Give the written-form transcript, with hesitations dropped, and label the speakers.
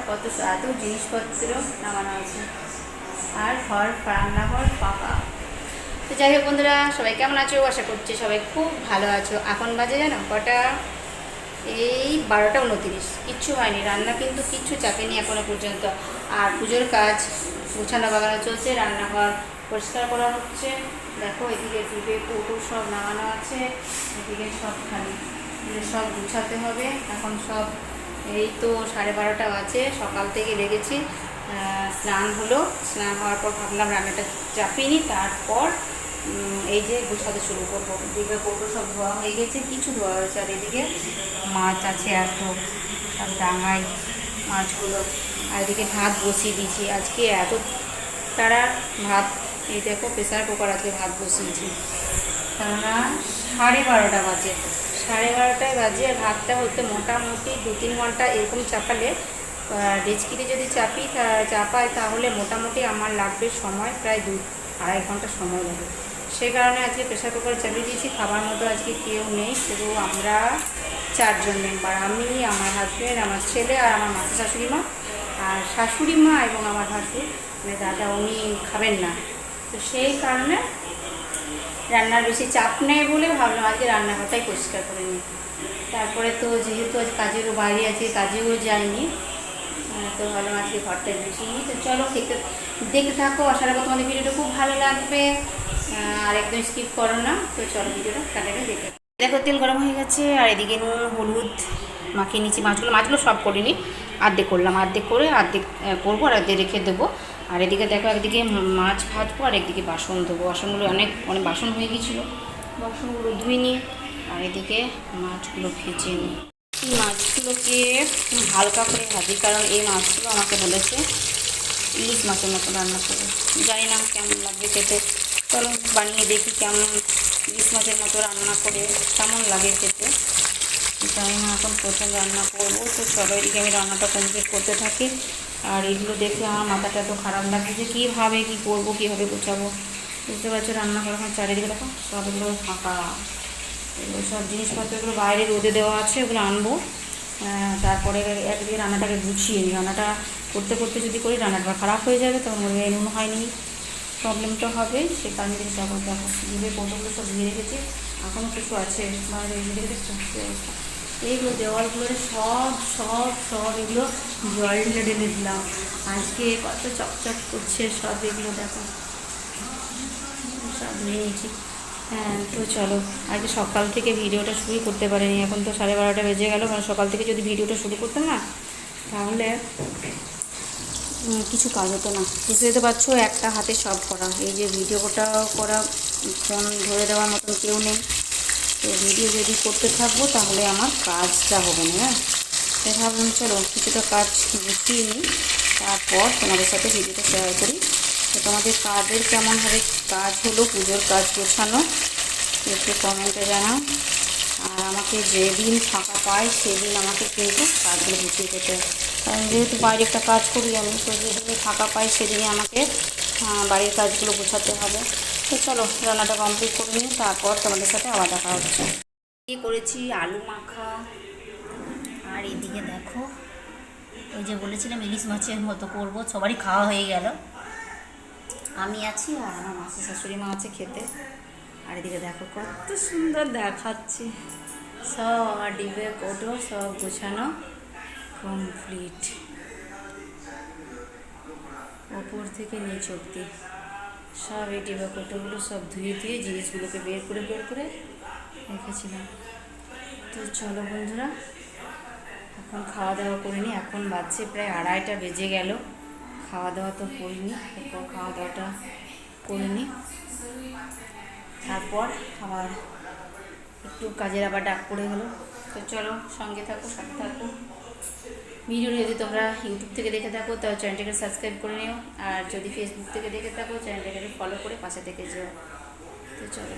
Speaker 1: কত এত জিনিসপত্র নামানো আছে, আর রান্নাঘর ফাঁকা। তো যাই হোক বন্ধুরা, সবাই কেমন আছো? আশা করছি সবাই খুব ভালো আছো। এখন বাজে জানো কটা? এই 12টা 29। কিচ্ছু হয়নি, রান্না কিন্তু কিচ্ছু চাপেনি এখনো পর্যন্ত। আর পুজোর কাজ গুছানো বাগানো চলছে, রান্নাঘর পরিষ্কার করা হচ্ছে। দেখো এদিকে টিপে কৌটো সব নামানো আছে, এদিকে সব খালি সব গুছাতে হবে এখন সব। এই তো 12:30 বাজে, সকাল থেকে লেগেছি। স্নান হলো, স্নান হওয়ার পর ভাবলাম রান্নাটা চাপিনি, তারপর এই যে গুছাতে শুরু করবো। এদিকে কৌটো সব ধোয়া হয়ে গেছে, কিছু ধোয়া হয়েছে। আর এদিকে মাছ আছে এত, সব ডাঙায় মাছগুলো। আর এদিকে ভাত বসিয়ে দিয়েছি, আজকে এত তারা ভাত। এই দেখো প্রেসার কুকার আজকে ভাত বসিয়েছি, কেননা 12:30 বাজে। 12:30টায় বাজে, আর ভাতটা হতে মোটামুটি 2-3 ঘন্টা এরকম চাপালে, ডেচকিতে যদি চাপাই তাহলে মোটামুটি আমার লাগবে সময় প্রায় 2-2.5 ঘন্টা সময় লাগে। সে কারণে আজকে প্রেসার কুকার চালিয়ে দিয়েছি। খাবার মতো আজকে কেউ নেই, শুধু আমরা 4জন মেম্বার, আমি, আমার হাজব্যান্ড, আমার ছেলে আর আমার মাসি শাশুড়ি মা। আর শাশুড়ি মা এবং আমার ভাসুর মানে দাদা, উনি খাবেন না। তো সেই কারণে রান্নার বেশি চাপ নেই বলে ভাবলাম আজকে রান্নাঘরটাই পরিষ্কার করে নিই। তারপরে তো যেহেতু আজ কাজেরও বাইরে আছে, কাজেও যায়নি, তো ভাবলাম আজকে ঘরটাই বেশি। তো চলো দেখতে থাকো, আশা রাখো তোমাদের ভিডিওটা খুব ভালো লাগবে, আর একদম স্কিপ করো না। তো চলো ভিডিওটা কাটাকে দেখে দেখো। তেল গরম হয়ে গেছে, আর এদিকে নুন হলুদ মাখিয়ে নিচ্ছি। মাছগুলো সব করিনি, আর্ধেক করলাম, আর্ধেক করে আর্ধেক করবো আর আর্ধেক রেখে দেবো। আর এদিকে দেখো, একদিকে মাছ ভাজবো আর একদিকে বাসন ধোবো। বাসনগুলো অনেক বাসন হয়ে গিয়েছিলো, বাসনগুলো ধুয়ে নিই। আর এদিকে মাছগুলো ভেজে নিই। এই মাছগুলোকে হালকা করে ভাজি, কারণ এই মাছগুলো আমাকে বলেছে ইলিশ মাছের মতো রান্না করে। জানি না কেমন লাগবে খেতে, চলো বানিয়ে দেখি কেমন ইলিশ মাছের মতো রান্না করে কেমন লাগে খেতে। জানি না, এখন প্রথম রান্না করবো। তো চলো এদিকে আমি রান্নাটা কমপ্লিট করতে থাকি। আর এগুলো দেখে আমার মাথাটা এত খারাপ লাগে যে কীভাবে কী করবো, কীভাবে গোছাবো। বুঝতে পারছো, রান্নাঘর এখন চারিদিকে দেখো সব এগুলো ফাঁকা। এগুলো সব জিনিসপত্রগুলো বাইরে রোদে দেওয়া আছে, ওগুলো আনবো। তারপরে একদিকে রান্নাটাকে গুছিয়ে নিই। রান্নাটা করতে করতে যদি করি রান্নাটা খারাপ হয়ে যাবে, তখন বলবে নুন হয়নি, প্রবলেমটা হবে। সে কারণে জিনিসটা করতে দেখো ধীরে কৌটোগুলো সব ধুয়ে রেখেছি, এখনও কিছু আছে বাইরে। এইগুলো দেওয়ালগুলো সব সব সব এগুলো জল ঢেলে দিলাম। আজকে কত চকচক করছে সব, এগুলো দেখো সব ধুয়ে নিয়েছি। হ্যাঁ, তো চলো আজকে সকাল থেকে ভিডিওটা শুরু করতে পারিনি। এখন তো 12:30 বেজে গেল। মানে সকাল থেকে যদি ভিডিওটা শুরু করতাম না, তাহলে কিছু কাজ হতো না। বুঝতে পারছো, একটা হাতে সব করা। এই যে ভিডিওটা করা, ফোন ধরে দেওয়ার মতন কেউ নেই। তো ভিডিও যদি করতে থাকবো তাহলে আমার কাজটা হবে না। হ্যাঁ, তাই ভাবলাম চলো কিছুটা কাজ গুছিয়ে নিই, তারপর তোমাদের সাথে ভিডিওটা শেয়ার করি। তো তোমাদের কাজের কেমনভাবে কাজ হলো, পুজোর কাজ গোছানো, একটু কমেন্টে জানাও। আর আমাকে যেদিন ফাঁকা পাই সেদিন আমাকে কিন্তু কাজগুলো গুছিয়ে যেতে হয়। কারণ যেহেতু বাইরে একটা কাজ করি আমি, তো যেদিনই ফাঁকা পাই সেদিনই আমাকে বাড়ির কাজগুলো গোছাতে হবে। তো চলো রান্নাটা কমপ্লিট করে নিই, তারপর তোমাদের সাথে আবার দেখা হচ্ছে। করেছি আলু মাখা। আর এদিকে দেখো, ওই যে বলেছিলাম ইলিশ মাছের মতো করবো, সবারই খাওয়া হয়ে গেল। আমি আছি আর আমার মাসি শাশুড়ি মা আছে খেতে। আর এদিকে দেখো কত সুন্দর দেখাচ্ছে, সব আর ডিবে কৌটো সব গোছানো কমপ্লিট, ওপর থেকে নিচ অব্দি সব। এই ডিবে কৌটোগুলো সব ধুয়ে জিনিসগুলোকে বের করে রেখেছিলাম। তো চলো বন্ধুরা, এখন খাওয়া দাওয়া করে নিই। এখন বাজছে প্রায় 2:30 বেজে গেল, খাওয়া দাওয়া তো করিনি। এরপর খাওয়া দাওয়াটা করে নিই, তারপর আবার একটু কাজের আবার ডাক পড়ে গেলো। তো চলো সঙ্গে থাকো, সাথে থাকো। ভিডিও যদি তোমরা ইউটিউব থেকে দেখে থাকো তাহলে চ্যানেলটাকে সাবস্ক্রাইব করে নিও, আর যদি ফেসবুক থেকে দেখে থাকো চ্যানেলটাকে ফলো করে পাশে থেকে যেও। তো চলো।